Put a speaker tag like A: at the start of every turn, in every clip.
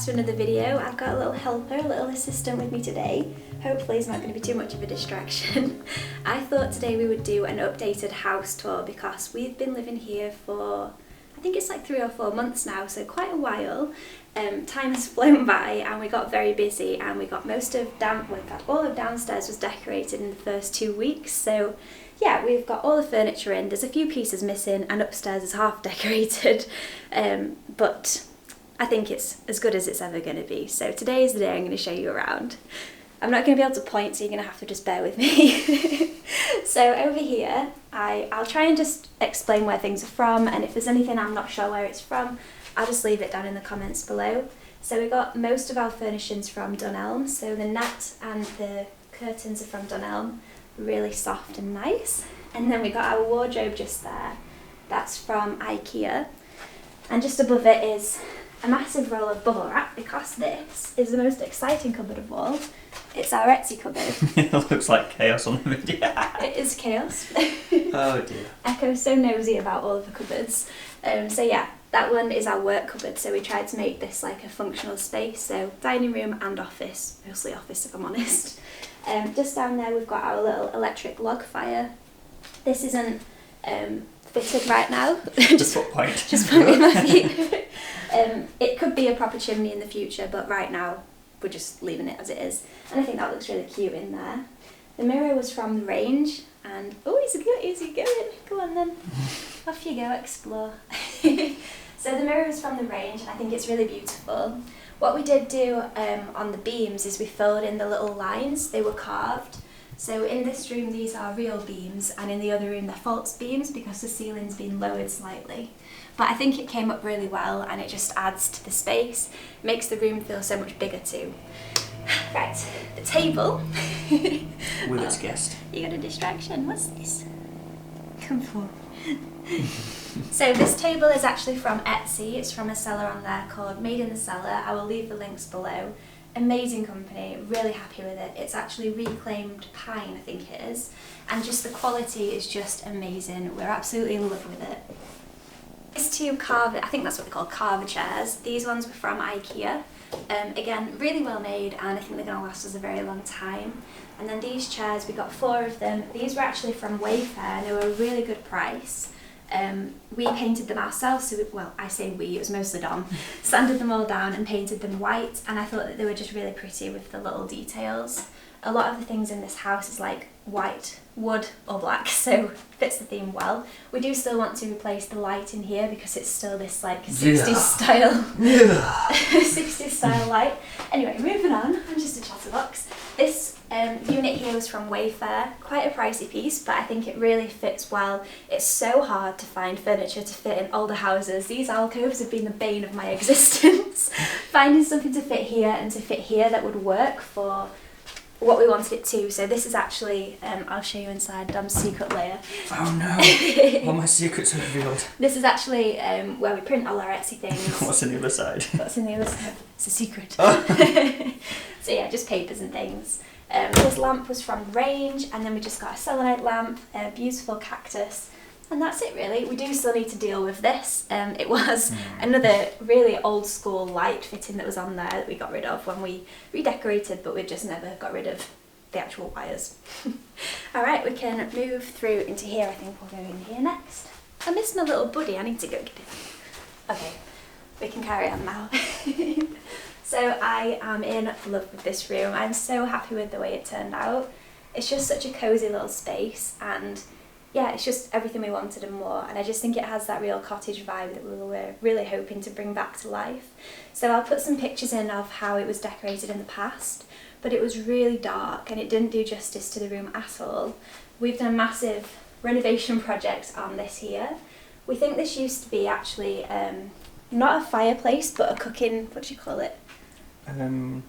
A: to another video. I've got a little helper, a little assistant with me today. Hopefully it's not going to be too much of a distraction. I thought today we would do an updated house tour because we've been living here for, I think it's like 3 or 4 months now, so quite a while. Time has flown by and we got very busy, and we got all of downstairs was decorated in the first 2 weeks. So yeah, we've got all the furniture in. There's a few pieces missing and upstairs is half decorated, but I think it's as good as it's ever going to be. So today is the day I'm going to show you around. I'm not going to be able to point, so you're going to have to just bear with me. So over here, I'll try and just explain where things are from, and if there's anything I'm not sure where it's from, I'll just leave it down in the comments below. So we got most of our furnishings from Dunelm, so the net and the curtains are from Dunelm, really soft and nice. And then we got our wardrobe just there, that's from IKEA. And just above it is a massive roll of bubble wrap, because this is the most exciting cupboard of all. It's our Etsy cupboard.
B: It looks like chaos on the video.
A: It is chaos.
B: Oh dear.
A: Echo's so nosy about all of the cupboards. So yeah, that one is our work cupboard, so we tried to make this like a functional space, so dining room and office, mostly office if I'm honest. Just down there we've got our little electric log fire. This isn't fitted right now.
B: Just put point.
A: Just put me on my feet. It could be a proper chimney in the future, but right now we're just leaving it as it is. And I think that looks really cute in there. The mirror was from the range, and oh, is he going? Go on then. Off you go, explore. So the mirror was from the range, and I think it's really beautiful. What we did do on the beams is we filled in the little lines. They were carved. So in this room these are real beams, and in the other room they're false beams because the ceiling's been lowered slightly. But I think it came up really well, and it just adds to the space. It makes the room feel so much bigger too. Right, the table.
B: With its guest.
A: You got a distraction, what's this? Come forward. So this table is actually from Etsy. It's from a seller on there called Made in the Cellar. I will leave the links below. Amazing company, really happy with it. It's actually reclaimed pine, I think it is, and just the quality is just amazing. We're absolutely in love with it. These two carver, I think that's what they call carver chairs. These ones were from IKEA. Again, really well made, and I think they're going to last us a very long time. And then these chairs, we got 4 of them. These were actually from Wayfair, and they were a really good price. We painted them ourselves, so I say we, it was mostly Dom, sanded them all down and painted them white, and I thought that they were just really pretty with the little details. A lot of the things in this house is like white, wood or black, so fits the theme well. We do still want to replace the light in here because it's still this like 60s style 60s style light. Anyway, moving on, I'm just a chatterbox. This unit here was from Wayfair, quite a pricey piece, but I think it really fits well. It's so hard to find furniture to fit in older houses. These alcoves have been the bane of my existence. Finding something to fit here and to fit here that would work for what we wanted it to. So this is actually, I'll show you inside Dom's secret layer.
B: Oh no, all my secrets are revealed.
A: This is actually where we print all our Etsy things.
B: What's on the other side?
A: What's on the other side? It's a secret.
B: Oh.
A: So yeah, just papers and things. This lamp was from Range, and then we just got a selenite lamp, a beautiful cactus, and that's it really. We do still need to deal with this. It was another really old school light fitting that was on there that we got rid of when we redecorated, but we just never got rid of the actual wires. Alright, we can move through into here. I think we'll go in here next. I missed my little buddy, I need to go get him. Okay, we can carry on now. So I am in love with this room. I'm so happy with the way it turned out. It's just such a cosy little space, and yeah, it's just everything we wanted and more, and I just think it has that real cottage vibe that we were really hoping to bring back to life. So I'll put some pictures in of how it was decorated in the past, but it was really dark and it didn't do justice to the room at all. We've done a massive renovation project on this here. We think this used to be actually not a fireplace, but a cooking, what do you call it?
B: I don't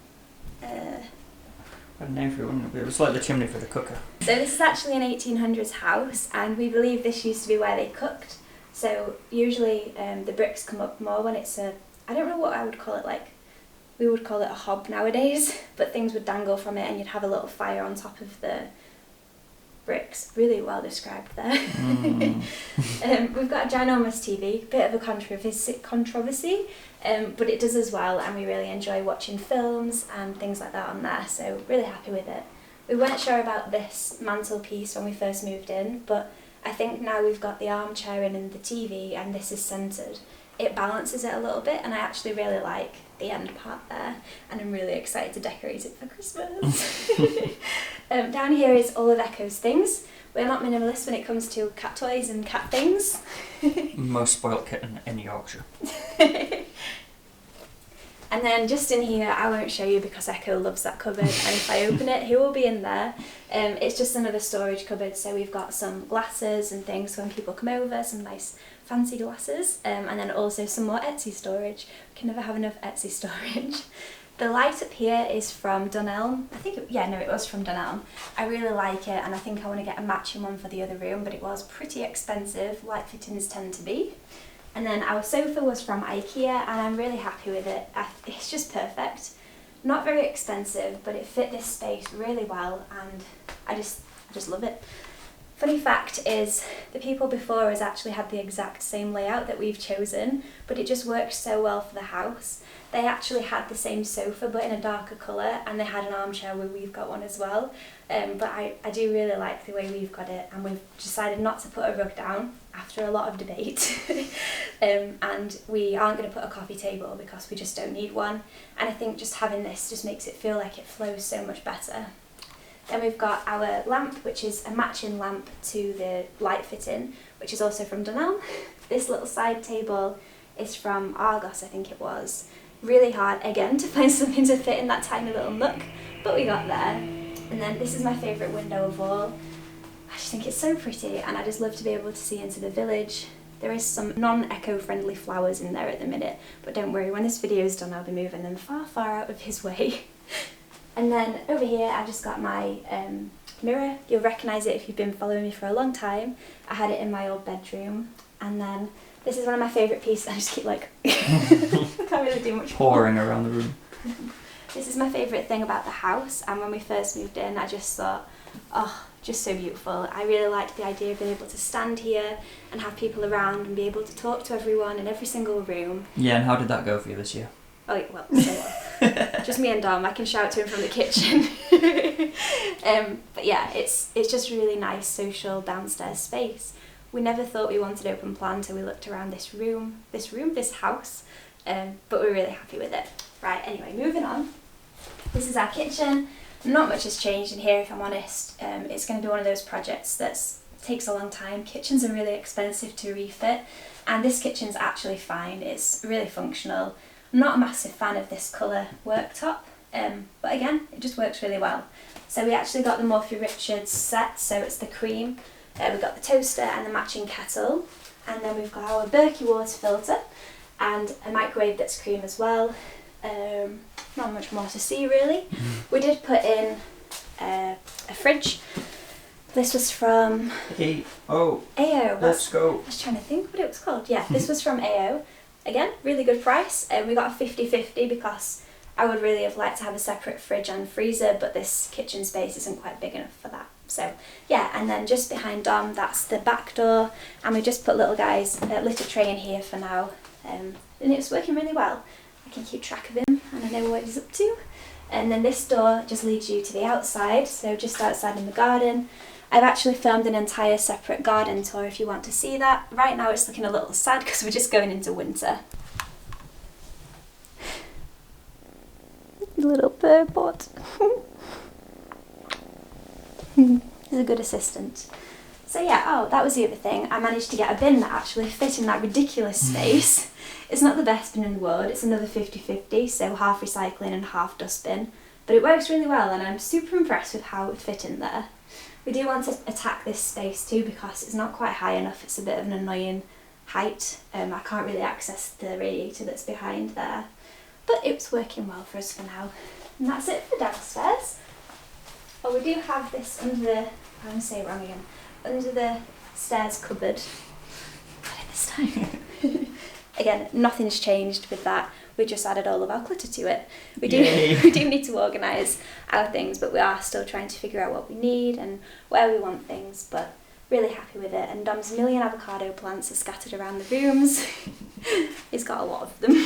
B: know if it was like the chimney for the cooker.
A: So this is actually an 1800s house, and we believe this used to be where they cooked. So usually the bricks come up more when it's I don't know what I would call it, like we would call it a hob nowadays, but things would dangle from it and you'd have a little fire on top of the bricks. Really well described there.
B: Mm.
A: We've got a ginormous TV, bit of a controversy, but it does as well, and we really enjoy watching films and things like that on there, so really happy with it. We weren't sure about this mantelpiece when we first moved in, but I think now we've got the armchair in and the TV and this is centred, it balances it a little bit, and I actually really like the end part there, and I'm really excited to decorate it for Christmas. Down here is all of Echo's things. We're not minimalist when it comes to cat toys and cat things.
B: Most spoilt kitten in Yorkshire.
A: And then just in here, I won't show you because Echo loves that cupboard, and if I open it, he will be in there. It's just another storage cupboard, so we've got some glasses and things when people come over, some nice fancy glasses, and then also some more Etsy storage. We can never have enough Etsy storage. The light up here is from Dunelm. It was from Dunelm. I really like it, and I think I want to get a matching one for the other room, but it was pretty expensive, light fittings tend to be. And then our sofa was from IKEA, and I'm really happy with it. It's just perfect. Not very expensive, but it fit this space really well, and I just love it. Funny fact is, the people before us actually had the exact same layout that we've chosen, but it just works so well for the house. They actually had the same sofa but in a darker colour, and they had an armchair where we've got one as well. But I do really like the way we've got it, and we've decided not to put a rug down after a lot of debate. And we aren't going to put a coffee table because we just don't need one. And I think just having this just makes it feel like it flows so much better. Then we've got our lamp, which is a matching lamp to the light fitting, which is also from Dunelm. This little side table is from Argos, I think it was. Really hard, again, to find something to fit in that tiny little nook, but we got there. And then this is my favourite window of all. I just think it's so pretty, and I just love to be able to see into the village. There is some non-eco-friendly flowers in there at the minute, but don't worry, when this video is done I'll be moving them far, far out of his way. And then over here I just got my mirror. You'll recognise it if you've been following me for a long time. I had it in my old bedroom. And then this is one of my favourite pieces. I just keep like, I can't really do much
B: Pouring around the room.
A: This is my favourite thing about the house, and when we first moved in I just thought, oh, just so beautiful. I really liked the idea of being able to stand here and have people around and be able to talk to everyone in every single room.
B: Yeah, and how did that go for you this year?
A: Oh, well, so well. Just me and Dom, I can shout to him from the kitchen. But yeah, it's just a really nice social downstairs space. We never thought we wanted open plan until we looked around this house, but we're really happy with it. Right, anyway, moving on. This is our kitchen. Not much has changed in here, if I'm honest. It's going to be one of those projects that takes a long time. Kitchens are really expensive to refit, and this kitchen's actually fine. It's really functional. I'm not a massive fan of this colour worktop, but again, it just works really well. So we actually got the Morphy Richards set, so it's the cream. We've got the toaster and the matching kettle, and then we've got our Berkey water filter and a microwave that's cream as well. Not much more to see really. We did put in a fridge. This was from
B: AO. Let's go.
A: I was trying to think what it was called. Yeah, this was from AO. Again, really good price. We got a 50-50 because I would really have liked to have a separate fridge and freezer, but this kitchen space isn't quite big enough for that. So yeah, and then just behind Dom, that's the back door, and we just put little guy's litter tray in here for now, and it's working really well. I can keep track of him and I know what he's up to. And then this door just leads you to the outside, so just outside in the garden. I've actually filmed an entire separate garden tour if you want to see that. Right now it's looking a little sad because we're just going into winter. Little bird bot. He's a good assistant. So yeah, oh, that was the other thing. I managed to get a bin that actually fit in that ridiculous space. It's not the best bin in the world. It's another 50-50, so half recycling and half dustbin. But it works really well, and I'm super impressed with how it fit in there. We do want to attack this space too because it's not quite high enough. It's a bit of an annoying height. I can't really access the radiator that's behind there. But it's working well for us for now. And that's it for downstairs. Oh, we do have this under the, I'm going to say it wrong again, under the stairs cupboard. Got it this time. Again, nothing's changed with that. we just added all of our clutter to it. We do
B: Yay.
A: we do need to organise our things, but we are still trying to figure out what we need and where we want things, but really happy with it. And Dom's million avocado plants are scattered around the rooms. He's got a lot of them.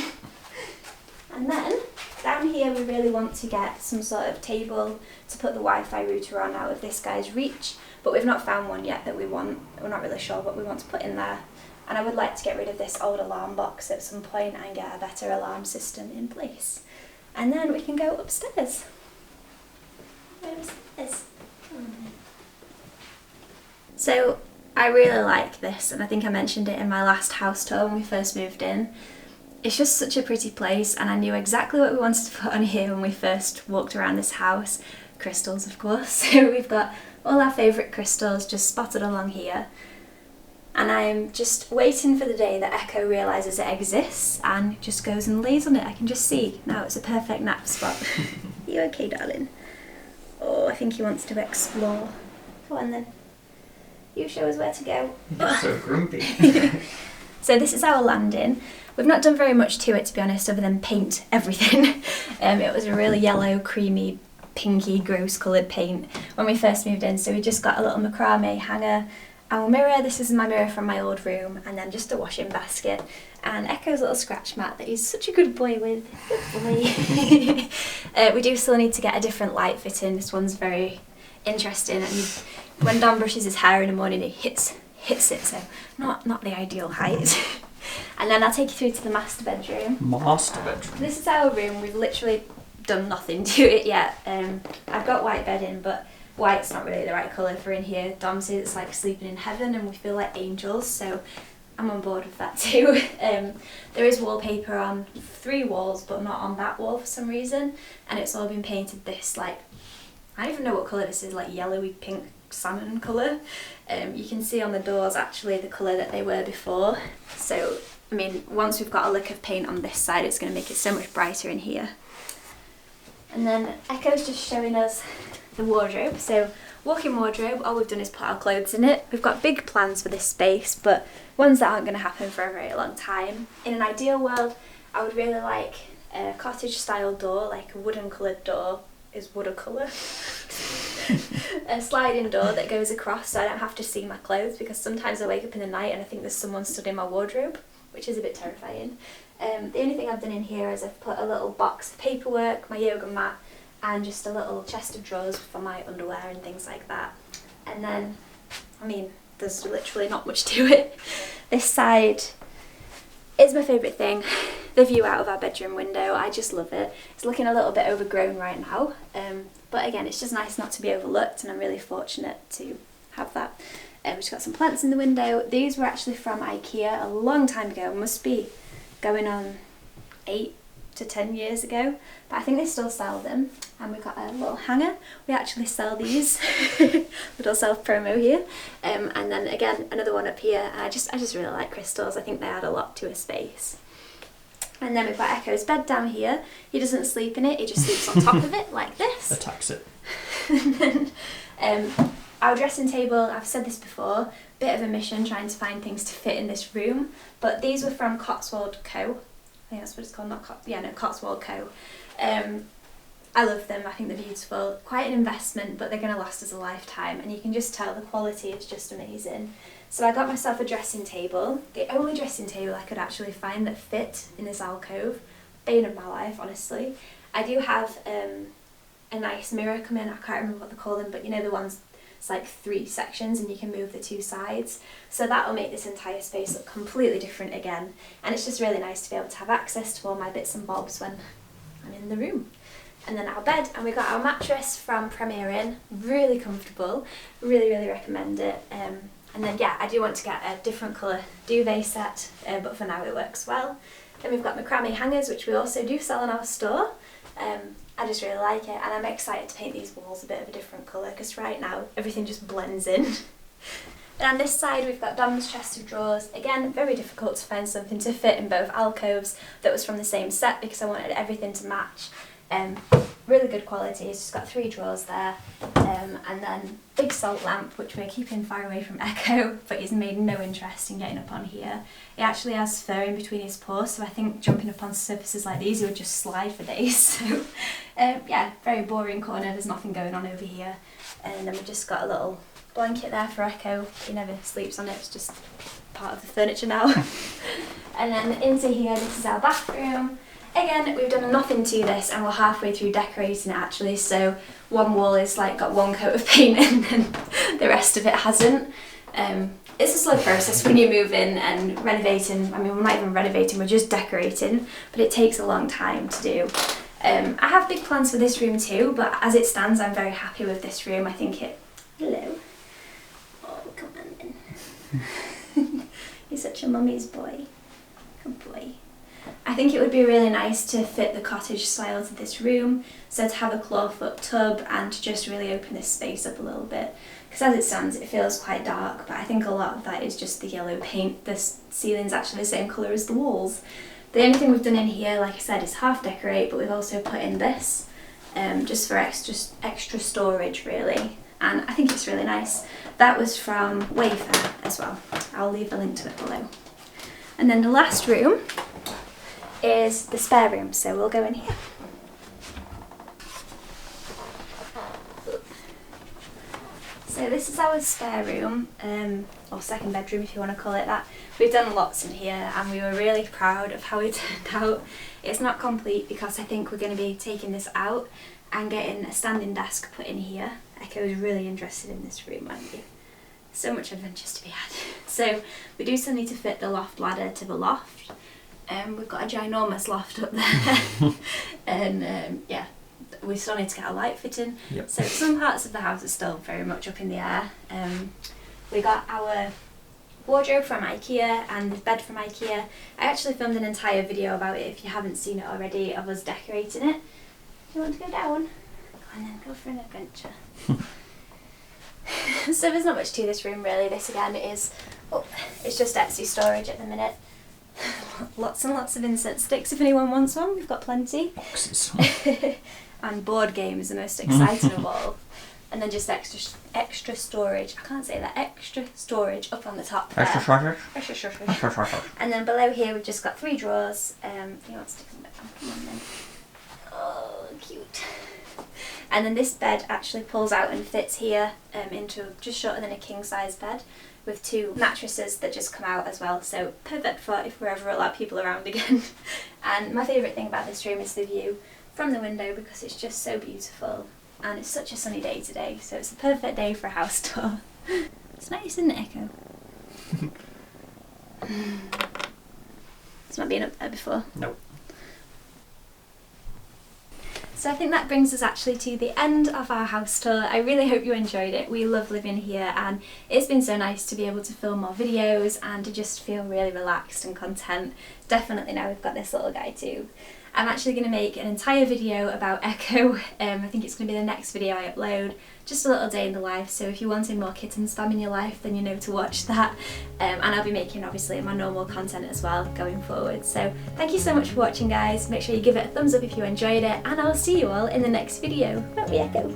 A: And then down here we really want to get some sort of table to put the Wi-Fi router on out of this guy's reach, but we've not found one yet that we want. We're not really sure what we want to put in there. And I would like to get rid of this old alarm box at some point and get a better alarm system in place. And then we can go upstairs. Upstairs. So I really like this, and I think I mentioned it in my last house tour when we first moved in. It's just such a pretty place, and I knew exactly what we wanted to put on here when we first walked around this house. Crystals, of course. So we've got all our favourite crystals just spotted along here. And I'm just waiting for the day that Echo realises it exists and just goes and lays on it. I can just see now it's a perfect nap spot. Are you okay, darling? Oh, I think he wants to explore. Go on then. You show us where to go.
B: You're so grumpy.
A: So this is our landing. We've not done very much to it, to be honest, other than paint everything. It was a really yellow, creamy, pinky, gross coloured paint when we first moved in. So we just got a little macrame hanger, our mirror, this is my mirror from my old room, and then just a washing basket. And Echo's little scratch mat that he's such a good boy with. Good boy. We do still need to get a different light fitting. This one's very interesting, and when Dom brushes his hair in the morning, he hits it, so not the ideal height. And then I'll take you through to the master bedroom.
B: Master bedroom.
A: This is our room. We've literally done nothing to it yet. I've got white bedding, but white's not really the right colour for in here. Dom says it's like sleeping in heaven and we feel like angels, so I'm on board with that too. There is wallpaper on 3 walls, but not on that wall for some reason, and it's all been painted this, like, I don't even know what colour this is, like yellowy pink salmon colour. You can see on the doors actually the colour that they were before, so I mean once we've got a lick of paint on this side it's going to make it so much brighter in here. And then Echo's just showing us the wardrobe. So walk-in wardrobe, all we've done is put our clothes in it. We've got big plans for this space, but ones that aren't going to happen for a very long time. In an ideal world I would really like a cottage style door, like a wooden coloured door. Is wood a colour? A sliding door that goes across so I don't have to see my clothes, because sometimes I wake up in the night and I think there's someone stood in my wardrobe, which is a bit terrifying. The only thing I've done in here is I've put a little box of paperwork, my yoga mat, and just a little chest of drawers for my underwear and things like that. And then, I mean, there's literally not much to it. This side is my favourite thing. The view out of our bedroom window, I just love it. It's looking a little bit overgrown right now, but again it's just nice not to be overlooked, and I'm really fortunate to have that. We've just got some plants in the window. These were actually from IKEA a long time ago, must be going on 8 to 10 years ago, but I think they still sell them. And we've got a little hanger, we actually sell these. Little self promo here. And then again another one up here. I just really like crystals. I think they add a lot to a space. And then we've got Echo's bed down here. He doesn't sleep in it, he just sleeps on top of it like this.
B: Attacks it.
A: And then our dressing table, I've said this before, bit of a mission trying to find things to fit in this room, but these were from Cotswold Co. I think that's what it's called, Cotswold Co. I love them, I think they're beautiful. Quite an investment, but they're going to last us a lifetime, and you can just tell the quality is just amazing. So I got myself a dressing table, the only dressing table I could actually find that fit in this alcove. Bane of my life, honestly. I do have a nice mirror come in, I can't remember what they call them, but you know the ones, it's like 3 sections and you can move the 2 sides. So that will make this entire space look completely different again. And it's just really nice to be able to have access to all my bits and bobs when I'm in the room. And then our bed, and we got our mattress from Premier Inn, really comfortable, really recommend it. And then yeah, I do want to get a different colour duvet set, but for now it works well. Then we've got macrame hangers, which we also do sell in our store. I just really like it, and I'm excited to paint these walls a bit of a different colour, because right now everything just blends in. And on this side we've got Dom's chest of drawers. Again, very difficult to find something to fit in both alcoves that was from the same set, because I wanted everything to match. really good quality. It's just got 3 drawers there, and then big salt lamp, which we're keeping far away from Echo, but he's made no interest in getting up on here. He actually has fur in between his paws, so I think jumping up on surfaces like these he would just slide for days. So yeah, very boring corner, there's nothing going on over here. And then we've just got a little blanket there for Echo. He never sleeps on it, it's just part of the furniture now. And then into here, this is our bathroom. Again, we've done nothing to this and we're halfway through decorating it actually, so one wall is like got 1 coat of paint and then the rest of it hasn't. It's a slow process when you move in and renovating. I mean, we're not even renovating, we're just decorating, but it takes a long time to do. I have big plans for this room too, but as it stands I'm very happy with this room. I think it... Hello. Oh, come on then. You're such a mummy's boy. Good boy. I think it would be really nice to fit the cottage style to this room, so to have a clawfoot tub and to just really open this space up a little bit. Because as it stands it feels quite dark, but I think a lot of that is just the yellow paint. The ceiling's actually the same colour as the walls. The only thing we've done in here, like I said, is half decorate, but we've also put in this just for extra storage really, and I think it's really nice. That was from Wayfair as well. I'll leave a link to it below. And then the last room is the spare room, so we'll go in here. So this is our spare room, or second bedroom if you want to call it that. We've done lots in here and we were really proud of how it turned out. It's not complete because I think we're going to be taking this out and getting a standing desk put in here. Echo is really interested in this room, aren't you? So much adventures to be had. So we do still need to fit the loft ladder to the loft. We've got a ginormous loft up there. And yeah, we still need to get a light fitting.
B: Yep.
A: So some parts of the house are still very much up in the air. We got our wardrobe from IKEA and the bed from IKEA. I actually filmed an entire video about it if you haven't seen it already, of us decorating it. You want to go down? Go on then, go for an adventure. So there's not much to this room really. This again is, it's just Etsy storage at the minute. Lots and lots of incense sticks if anyone wants one, we've got plenty.
B: Boxes.
A: And board games, the most exciting of all. And then just extra storage, I can't say that, extra storage up on the top there.
B: Extra storage.
A: And then below here we've just got 3 drawers. You want to stick them down? Come on then. Oh, cute. And then this bed actually pulls out and fits here into just shorter than a king size bed, with 2 mattresses that just come out as well, so perfect for if we're ever allowed people around again. And my favourite thing about this room is the view from the window, because it's just so beautiful and it's such a sunny day today, so it's a perfect day for a house tour. It's nice, isn't it, Echo? It's not been up there before.
B: Nope.
A: So I think that brings us actually to the end of our house tour. I really hope you enjoyed it. We love living here and it's been so nice to be able to film more videos and to just feel really relaxed and content. Definitely now we've got this little guy too. I'm actually going to make an entire video about Echo. I think it's going to be the next video I upload. Just a little day in the life, so if you're wanting more kitten spam in your life then you know to watch that. And I'll be making obviously my normal content as well going forward. So thank you so much for watching guys, make sure you give it a thumbs up if you enjoyed it and I'll see you all in the next video. Love you, Echo.